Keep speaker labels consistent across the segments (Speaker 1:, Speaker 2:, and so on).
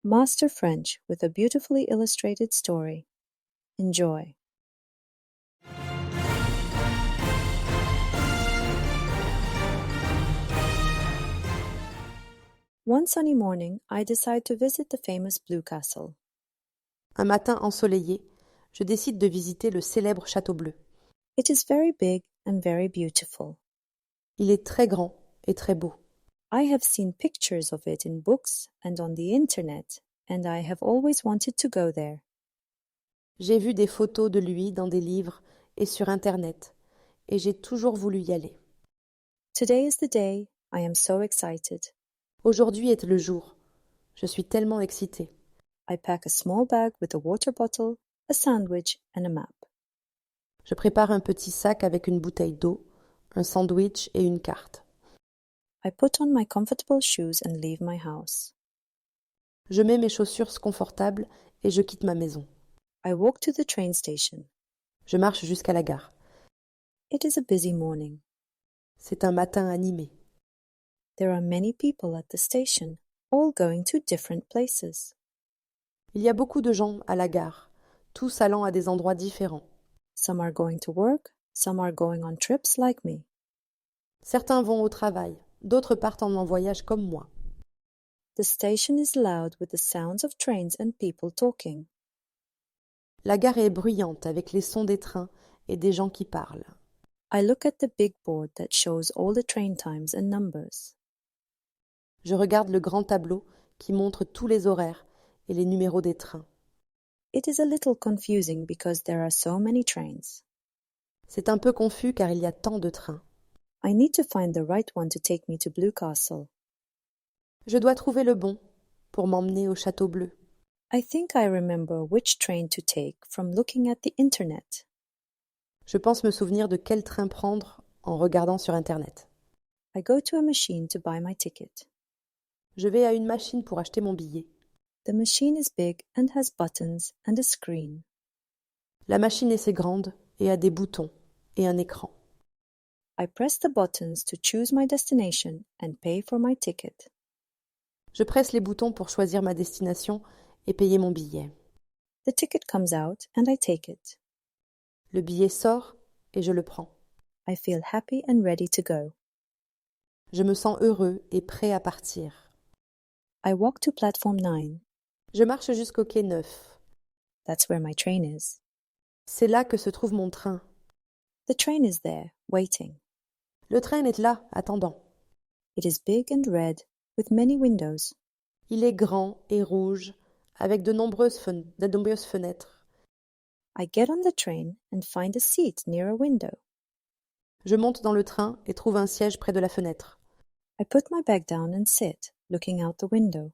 Speaker 1: Master French with a beautifully illustrated story. Enjoy. One sunny morning, I decide to visit the famous Blue Castle.
Speaker 2: Un matin ensoleillé, je décide de visiter le célèbre Château Bleu.
Speaker 1: It is very big and very beautiful.
Speaker 2: Il est très grand et très beau.
Speaker 1: I have seen pictures of it in books and on the internet, and I have always wanted to go there.
Speaker 2: J'ai vu des photos de lui dans des livres et sur Internet, et j'ai toujours voulu y aller.
Speaker 1: Today is the day. I am so excited.
Speaker 2: Aujourd'hui est le jour. Je suis tellement excitée.
Speaker 1: I pack a small bag with a water bottle, a sandwich, and a map.
Speaker 2: Je prépare un petit sac avec une bouteille d'eau, un sandwich et une carte.
Speaker 1: I put on my comfortable shoes and leave my house.
Speaker 2: Je mets mes chaussures confortables et je quitte ma maison.
Speaker 1: I walk to the train station.
Speaker 2: Je marche jusqu'à la gare.
Speaker 1: It is a busy morning.
Speaker 2: C'est un matin animé.
Speaker 1: There are many people at the station, all going to different places.
Speaker 2: Il y a beaucoup de gens à la gare, tous allant à des endroits différents.
Speaker 1: Some are going to work, some are going on trips like me.
Speaker 2: Certains vont au travail, d'autres partent en voyage comme moi.
Speaker 1: The station is loud with the sounds of trains and people talking.
Speaker 2: La gare est bruyante avec les sons des trains et des gens qui parlent.
Speaker 1: I look at the big board that shows all the train times and numbers.
Speaker 2: Je regarde le grand tableau qui montre tous les horaires et les numéros des trains.
Speaker 1: It is a little confusing because there are so many trains.
Speaker 2: C'est un peu confus car il y a tant de trains.
Speaker 1: I need to find the right one to take me to Blue Castle.
Speaker 2: Je dois trouver le bon pour m'emmener au Château Bleu.
Speaker 1: I think I remember which train to take from looking at the internet.
Speaker 2: Je pense me souvenir de quel train prendre en regardant sur Internet.
Speaker 1: I go to a machine to buy my ticket.
Speaker 2: Je vais à une machine pour acheter mon billet.
Speaker 1: The machine is big and has buttons and a screen.
Speaker 2: La machine est assez grande et a des boutons et un écran.
Speaker 1: I press the buttons to choose my destination and pay for my ticket.
Speaker 2: Je presse les boutons pour choisir ma destination et payer mon billet.
Speaker 1: The ticket comes out and I take it.
Speaker 2: Le billet sort et je le prends.
Speaker 1: I feel happy and ready to go.
Speaker 2: Je me sens heureux et prêt à partir.
Speaker 1: I walk to platform 9.
Speaker 2: Je marche jusqu'au quai 9.
Speaker 1: That's where my train is.
Speaker 2: C'est là que se trouve mon train.
Speaker 1: The train is there, waiting.
Speaker 2: Le train est là, attendant.
Speaker 1: It is big and red, with many windows.
Speaker 2: Il est grand et rouge, avec de nombreuses fenêtres.
Speaker 1: I get on the train and find a seat near a window.
Speaker 2: Je monte dans le train et trouve un siège près de la fenêtre.
Speaker 1: I put my bag down and sit, looking out the window.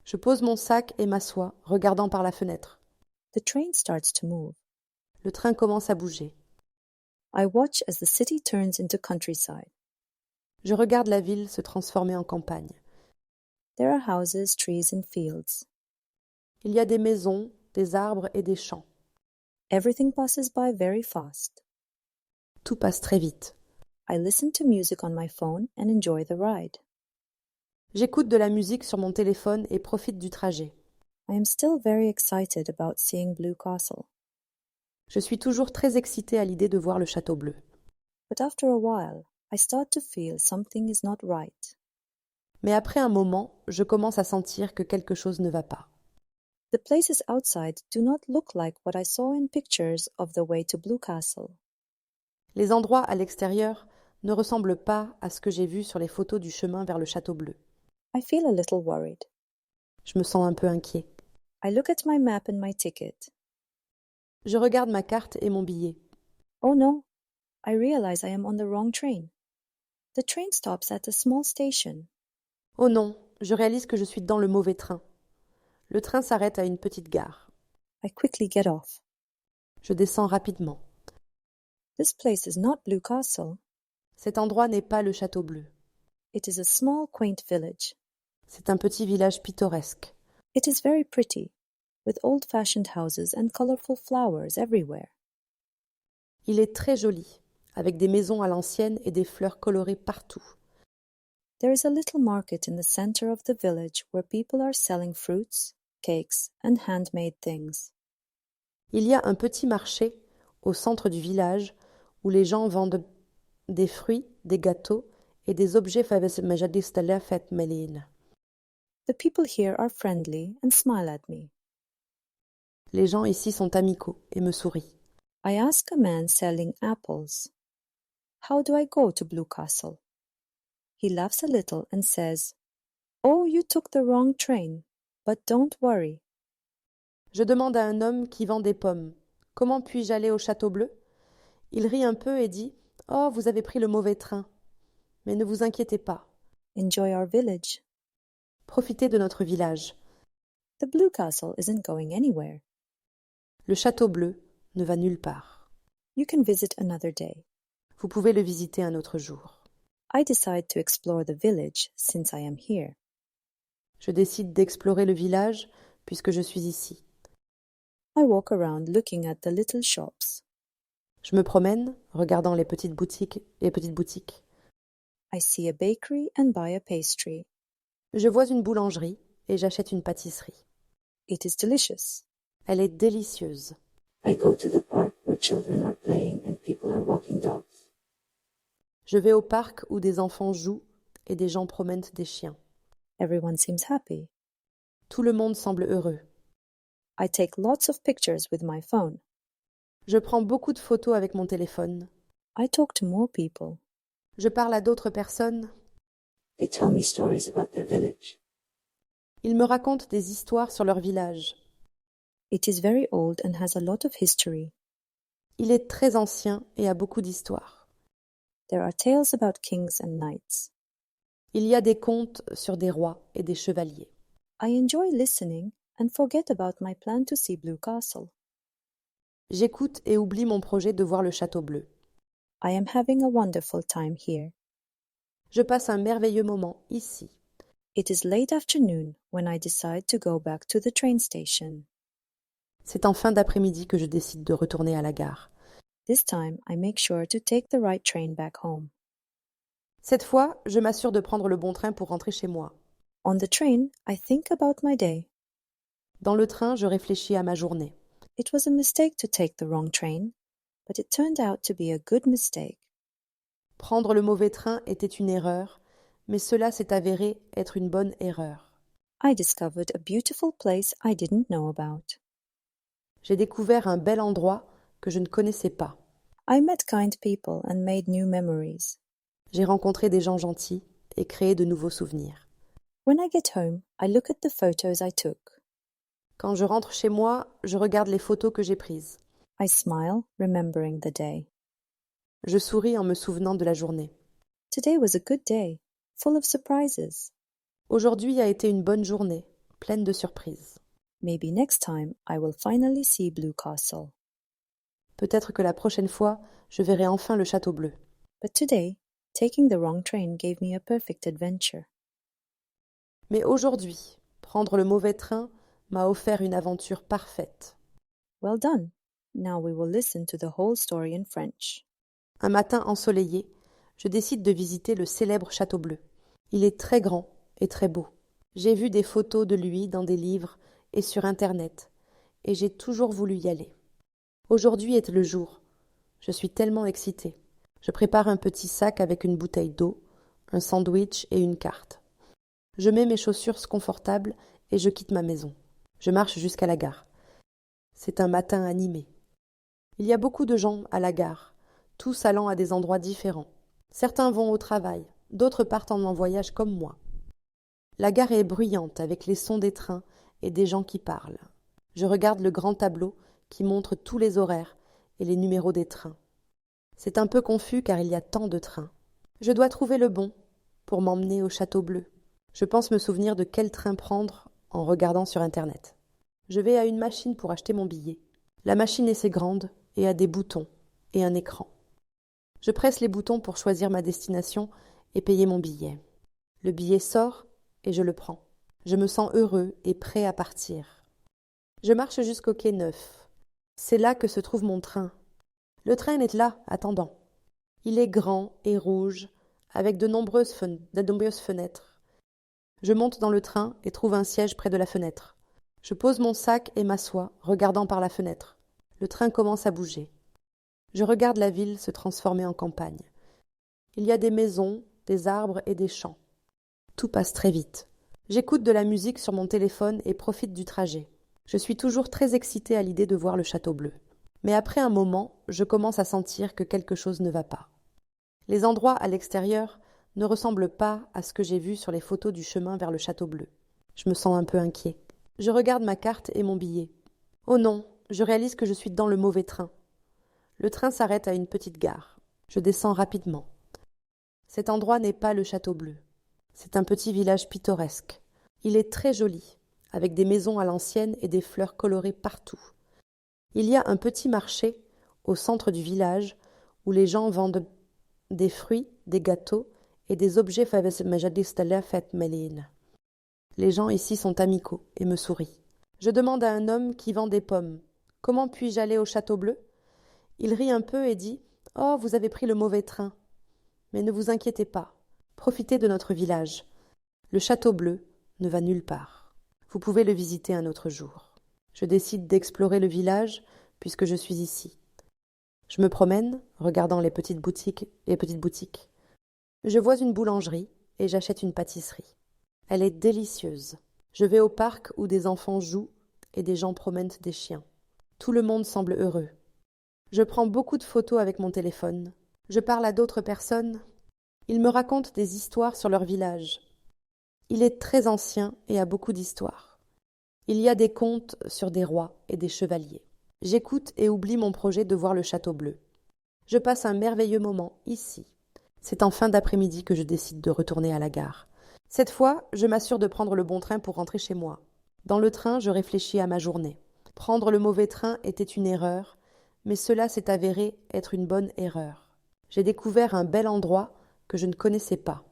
Speaker 2: Je pose mon sac et m'assois, regardant par la fenêtre.
Speaker 1: The train starts to move.
Speaker 2: Le train commence à bouger.
Speaker 1: I watch as the city turns into countryside.
Speaker 2: Je regarde la ville se transformer en campagne.
Speaker 1: There are houses, trees, and fields.
Speaker 2: Il y a des maisons, des arbres et des champs.
Speaker 1: Everything passes by very fast.
Speaker 2: Tout passe très vite.
Speaker 1: I listen to music on my phone and enjoy the ride.
Speaker 2: J'écoute de la musique sur mon téléphone et profite du trajet.
Speaker 1: I am still very excited about seeing Blue Castle.
Speaker 2: Je suis toujours très excitée à l'idée de voir le Château Bleu.
Speaker 1: But after a while, I start to feel something is not right.
Speaker 2: Mais après un moment, je commence à sentir que quelque chose ne va pas.
Speaker 1: The places outside do not look like what I saw in pictures of the way to Blue Castle.
Speaker 2: Les endroits à l'extérieur ne ressemblent pas à ce que j'ai vu sur les photos du chemin vers le Château Bleu.
Speaker 1: I feel a little worried.
Speaker 2: Je me sens un peu inquiet.
Speaker 1: I look at my map and my ticket.
Speaker 2: Je regarde ma carte et mon billet.
Speaker 1: Oh no, I realize I am on the wrong train. The train stops at a small station.
Speaker 2: Oh non, je réalise que je suis dans le mauvais train. Le train s'arrête à une petite gare.
Speaker 1: I quickly get off.
Speaker 2: Je descends rapidement.
Speaker 1: This place is not Blue Castle.
Speaker 2: Cet endroit n'est pas le Château Bleu.
Speaker 1: It is a small, quaint village.
Speaker 2: C'est un petit village pittoresque.
Speaker 1: It is very pretty, with old-fashioned houses and colorful flowers everywhere.
Speaker 2: Il est très joli, avec des maisons à l'ancienne et des fleurs colorées partout.
Speaker 1: There is a little market in the center of the village where people are selling fruits, cakes, and handmade things.
Speaker 2: Il y a un petit marché au centre du village où les gens vendent des fruits, des gâteaux et des objets majadistala fet melin.
Speaker 1: The people here are friendly and smile at me.
Speaker 2: Les gens ici sont amicaux et me sourient.
Speaker 1: I ask a man selling apples, "How do I go to Blue Castle?" He laughs a little and says, "Oh, you took the wrong train, but don't worry."
Speaker 2: Je demande à un homme qui vend des pommes « Comment puis-je aller au Château Bleu ?» Il rit un peu et dit « Oh, vous avez pris le mauvais train. Mais ne vous inquiétez pas.
Speaker 1: Enjoy our village.
Speaker 2: Profitez de notre village.
Speaker 1: The Blue Castle isn't going anywhere.
Speaker 2: Le Château Bleu ne va nulle part.
Speaker 1: You can visit another day.
Speaker 2: Vous pouvez le visiter un autre jour.
Speaker 1: I decide to explore the village since I am here.
Speaker 2: Je décide d'explorer le village puisque je suis ici.
Speaker 1: I walk around looking at the little shops.
Speaker 2: Je me promène, regardant les petites boutiques.
Speaker 1: I see a bakery and buy a pastry.
Speaker 2: Je vois une boulangerie et j'achète une pâtisserie.
Speaker 1: It is delicious.
Speaker 2: Elle est délicieuse.
Speaker 3: I go to the park where children are playing and people are walking dogs.
Speaker 2: Je vais au parc où des enfants jouent et des gens promènent des chiens.
Speaker 1: Everyone seems happy.
Speaker 2: Tout le monde semble heureux.
Speaker 1: I take lots of pictures with my phone.
Speaker 2: Je prends beaucoup de photos avec mon téléphone.
Speaker 1: I talk to more people.
Speaker 2: Je parle à d'autres personnes.
Speaker 3: They tell me stories about their village.
Speaker 2: Ils me racontent des histoires sur leur village.
Speaker 1: It is very old and has a lot of history.
Speaker 2: Il est très ancien et a beaucoup d'histoires.
Speaker 1: There are tales about kings and knights.
Speaker 2: Il y a des contes sur des rois et des chevaliers.
Speaker 1: I enjoy listening and forget about my plan to see Blue Castle.
Speaker 2: J'écoute et oublie mon projet de voir le Château Bleu.
Speaker 1: I am having a wonderful time here.
Speaker 2: Je passe un merveilleux moment ici.
Speaker 1: It is late afternoon when I decide to go back to the train station.
Speaker 2: C'est en fin d'après-midi que je décide de retourner à la gare.
Speaker 1: This time I make sure to take the right train back home.
Speaker 2: Cette fois, je m'assure de prendre le bon train pour rentrer chez moi.
Speaker 1: On the train, I think about my day.
Speaker 2: Dans le train, je réfléchis à ma journée.
Speaker 1: It was a mistake to take the wrong train, but it turned out to be a good mistake.
Speaker 2: Prendre le mauvais train était une erreur, mais cela s'est avéré être une bonne erreur.
Speaker 1: I discovered a beautiful place I didn't know about.
Speaker 2: J'ai découvert un bel endroit que je ne connaissais pas.
Speaker 1: I met kind people and made new memories.
Speaker 2: J'ai rencontré des gens gentils et créé de nouveaux souvenirs.
Speaker 1: When I get home, I look at the photos I took.
Speaker 2: Quand je rentre chez moi, je regarde les photos que j'ai prises.
Speaker 1: I smile, remembering the day.
Speaker 2: Je souris en me souvenant de la journée.
Speaker 1: Today was a good day, full of surprises.
Speaker 2: Aujourd'hui a été une bonne journée, pleine de surprises.
Speaker 1: Maybe next time I will finally see Blue Castle.
Speaker 2: Peut-être que la prochaine fois, je verrai enfin le Château Bleu.
Speaker 1: But today, taking the wrong train gave me a perfect adventure.
Speaker 2: Mais aujourd'hui, prendre le mauvais train m'a offert une aventure parfaite.
Speaker 1: Well done. Now we will listen to the whole story in French.
Speaker 2: Un matin ensoleillé, je décide de visiter le célèbre Château Bleu. Il est très grand et très beau. J'ai vu des photos de lui dans des livres et sur Internet, et j'ai toujours voulu y aller. Aujourd'hui est le jour. Je suis tellement excitée. Je prépare un petit sac avec une bouteille d'eau, un sandwich et une carte. Je mets mes chaussures confortables et je quitte ma maison. Je marche jusqu'à la gare. C'est un matin animé. Il y a beaucoup de gens à la gare, tous allant à des endroits différents. Certains vont au travail, d'autres partent en voyage comme moi. La gare est bruyante avec les sons des trains et des gens qui parlent. Je regarde le grand tableau qui montre tous les horaires et les numéros des trains. C'est un peu confus car il y a tant de trains. Je dois trouver le bon pour m'emmener au Château Bleu. Je pense me souvenir de quel train prendre en regardant sur Internet. Je vais à une machine pour acheter mon billet. La machine est assez grande et a des boutons et un écran. Je presse les boutons pour choisir ma destination et payer mon billet. Le billet sort et je le prends. Je me sens heureux et prêt à partir. Je marche jusqu'au quai 9. C'est là que se trouve mon train. Le train est là, attendant. Il est grand et rouge, avec de nombreuses fenêtres. Je monte dans le train et trouve un siège près de la fenêtre. Je pose mon sac et m'assois, regardant par la fenêtre. Le train commence à bouger. Je regarde la ville se transformer en campagne. Il y a des maisons, des arbres et des champs. Tout passe très vite. J'écoute de la musique sur mon téléphone et profite du trajet. Je suis toujours très excitée à l'idée de voir le château bleu. Mais après un moment, je commence à sentir que quelque chose ne va pas. Les endroits à l'extérieur ne ressemblent pas à ce que j'ai vu sur les photos du chemin vers le château bleu. Je me sens un peu inquiet. Je regarde ma carte et mon billet. Oh non, je réalise que je suis dans le mauvais train. Le train s'arrête à une petite gare. Je descends rapidement. Cet endroit n'est pas le château bleu. C'est un petit village pittoresque. Il est très joli, avec des maisons à l'ancienne et des fleurs colorées partout. Il y a un petit marché au centre du village où les gens vendent des fruits, des gâteaux et des objets melin. Les gens ici sont amicaux et me sourient. Je demande à un homme qui vend des pommes. Comment puis-je aller au château bleu? Il rit un peu et dit: Oh, vous avez pris le mauvais train. Mais ne vous inquiétez pas. Profitez de notre village. Le château bleu ne va nulle part. Vous pouvez le visiter un autre jour. Je décide d'explorer le village puisque je suis ici. Je me promène, regardant les petites boutiques. Je vois une boulangerie et j'achète une pâtisserie. Elle est délicieuse. Je vais au parc où des enfants jouent et des gens promènent des chiens. Tout le monde semble heureux. Je prends beaucoup de photos avec mon téléphone. Je parle à d'autres personnes. Ils me racontent des histoires sur leur village. Il est très ancien et a beaucoup d'histoires. Il y a des contes sur des rois et des chevaliers. J'écoute et oublie mon projet de voir le château bleu. Je passe un merveilleux moment ici. C'est en fin d'après-midi que je décide de retourner à la gare. Cette fois, je m'assure de prendre le bon train pour rentrer chez moi. Dans le train, je réfléchis à ma journée. Prendre le mauvais train était une erreur, mais cela s'est avéré être une bonne erreur. J'ai découvert un bel endroit que je ne connaissais pas.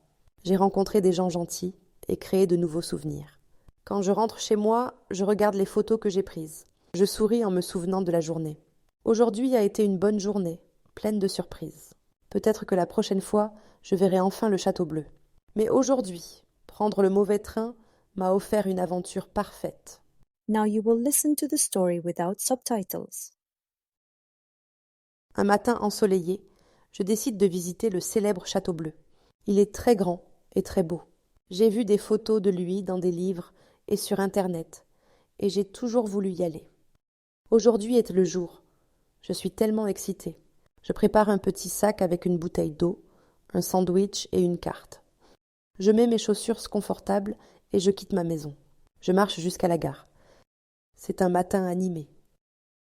Speaker 2: J'ai rencontré des gens gentils et créé de nouveaux souvenirs. Quand je rentre chez moi, je regarde les photos que j'ai prises. Je souris en me souvenant de la journée. Aujourd'hui a été une bonne journée, pleine de surprises. Peut-être que la prochaine fois, je verrai enfin le château bleu. Mais aujourd'hui, prendre le mauvais train m'a offert une aventure parfaite.
Speaker 1: Now you will listen to the story without subtitles.
Speaker 2: Un matin ensoleillé, je décide de visiter le célèbre château bleu. Il est très grand et très beau. J'ai vu des photos de lui dans des livres et sur Internet, et j'ai toujours voulu y aller. Aujourd'hui est le jour. Je suis tellement excitée. Je prépare un petit sac avec une bouteille d'eau, un sandwich et une carte. Je mets mes chaussures confortables et je quitte ma maison. Je marche jusqu'à la gare. C'est un matin animé.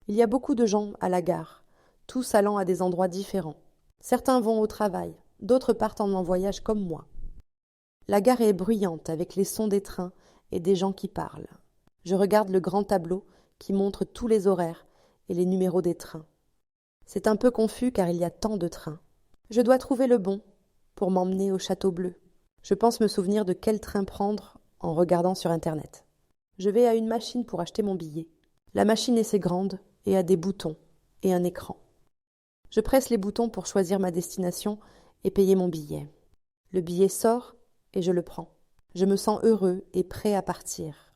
Speaker 2: Il y a beaucoup de gens à la gare, tous allant à des endroits différents. Certains vont au travail, d'autres partent en voyage comme moi. La gare est bruyante avec les sons des trains et des gens qui parlent. Je regarde le grand tableau qui montre tous les horaires et les numéros des trains. C'est un peu confus car il y a tant de trains. Je dois trouver le bon pour m'emmener au château bleu. Je pense me souvenir de quel train prendre en regardant sur Internet. Je vais à une machine pour acheter mon billet. La machine est assez grande et a des boutons et un écran. Je presse les boutons pour choisir ma destination et payer mon billet. Le billet sort et je le prends. Je me sens heureux et prêt à partir.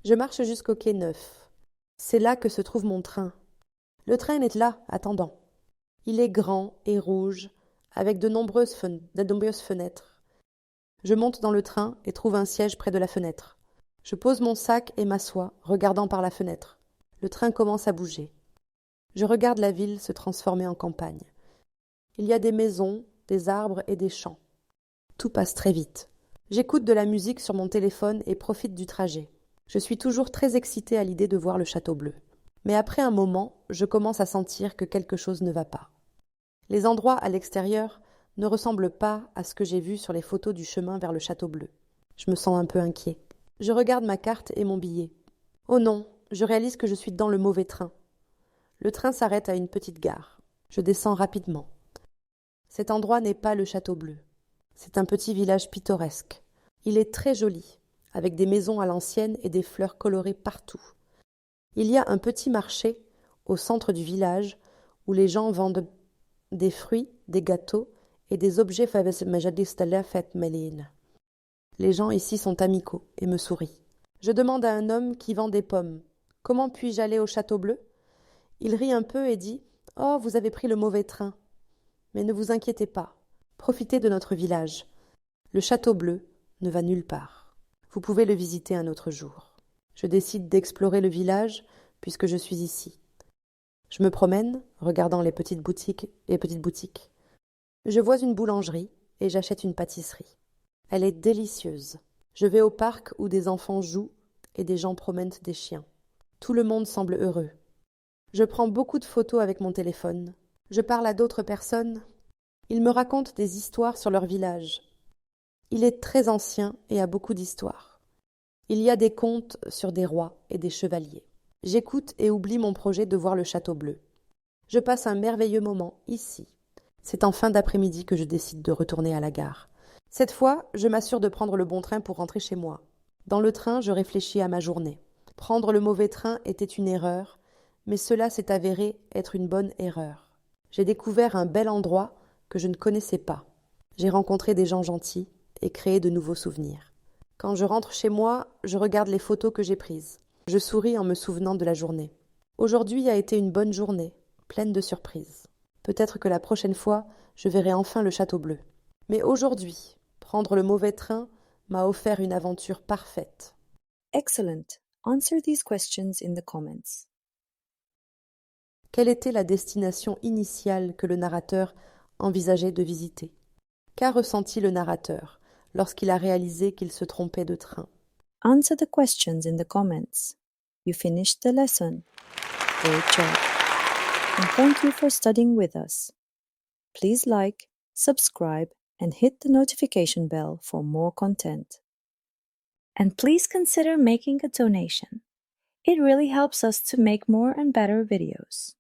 Speaker 2: Je marche jusqu'au quai 9. C'est là que se trouve mon train. Le train est là, attendant. Il est grand et rouge, avec de nombreuses fenêtres. Je monte dans le train et trouve un siège près de la fenêtre. Je pose mon sac et m'assois, regardant par la fenêtre. Le train commence à bouger. Je regarde la ville se transformer en campagne. Il y a des maisons, des arbres et des champs. Tout passe très vite. J'écoute de la musique sur mon téléphone et profite du trajet. Je suis toujours très excitée à l'idée de voir le château bleu. Mais après un moment, je commence à sentir que quelque chose ne va pas. Les endroits à l'extérieur ne ressemblent pas à ce que j'ai vu sur les photos du chemin vers le château bleu. Je me sens un peu inquiet. Je regarde ma carte et mon billet. Oh non, je réalise que je suis dans le mauvais train. Le train s'arrête à une petite gare. Je descends rapidement. Cet endroit n'est pas le château bleu. C'est un petit village pittoresque. Il est très joli, avec des maisons à l'ancienne et des fleurs colorées partout. Il y a un petit marché au centre du village où les gens vendent des fruits, des gâteaux et des objets Les gens ici sont amicaux et me sourient. Je demande à un homme qui vend des pommes « Comment puis-je aller au Château Bleu ?» Il rit un peu et dit « Oh, vous avez pris le mauvais train. Mais ne vous inquiétez pas, profitez de notre village. Le Château Bleu ne va nulle part. Vous pouvez le visiter un autre jour. » Je décide d'explorer le village puisque je suis ici. Je me promène, regardant les petites boutiques. Je vois une boulangerie et j'achète une pâtisserie. Elle est délicieuse. Je vais au parc où des enfants jouent et des gens promènent des chiens. Tout le monde semble heureux. Je prends beaucoup de photos avec mon téléphone. Je parle à d'autres personnes. Ils me racontent des histoires sur leur village. Il est très ancien et a beaucoup d'histoires. Il y a des contes sur des rois et des chevaliers. J'écoute et oublie mon projet de voir le Château Bleu. Je passe un merveilleux moment ici. C'est en fin d'après-midi que je décide de retourner à la gare. Cette fois, je m'assure de prendre le bon train pour rentrer chez moi. Dans le train, je réfléchis à ma journée. Prendre le mauvais train était une erreur, mais cela s'est avéré être une bonne erreur. J'ai découvert un bel endroit que je ne connaissais pas. J'ai rencontré des gens gentils et créé de nouveaux souvenirs. Quand je rentre chez moi, je regarde les photos que j'ai prises. Je souris en me souvenant de la journée. Aujourd'hui a été une bonne journée, pleine de surprises. Peut-être que la prochaine fois, je verrai enfin le Château Bleu. Mais aujourd'hui, prendre le mauvais train m'a offert une aventure parfaite.
Speaker 1: Excellent. Answer these questions in the comments.
Speaker 2: Quelle était la destination initiale que le narrateur envisageait de visiter? Qu'a ressenti le narrateur lorsqu'il a réalisé qu'il se trompait de train?
Speaker 1: Answer the questions in the comments. You finished the lesson. Great job. And thank you for studying with us. Please like, subscribe, and hit the notification bell for more content. And please consider making a donation. It really helps us to make more and better videos.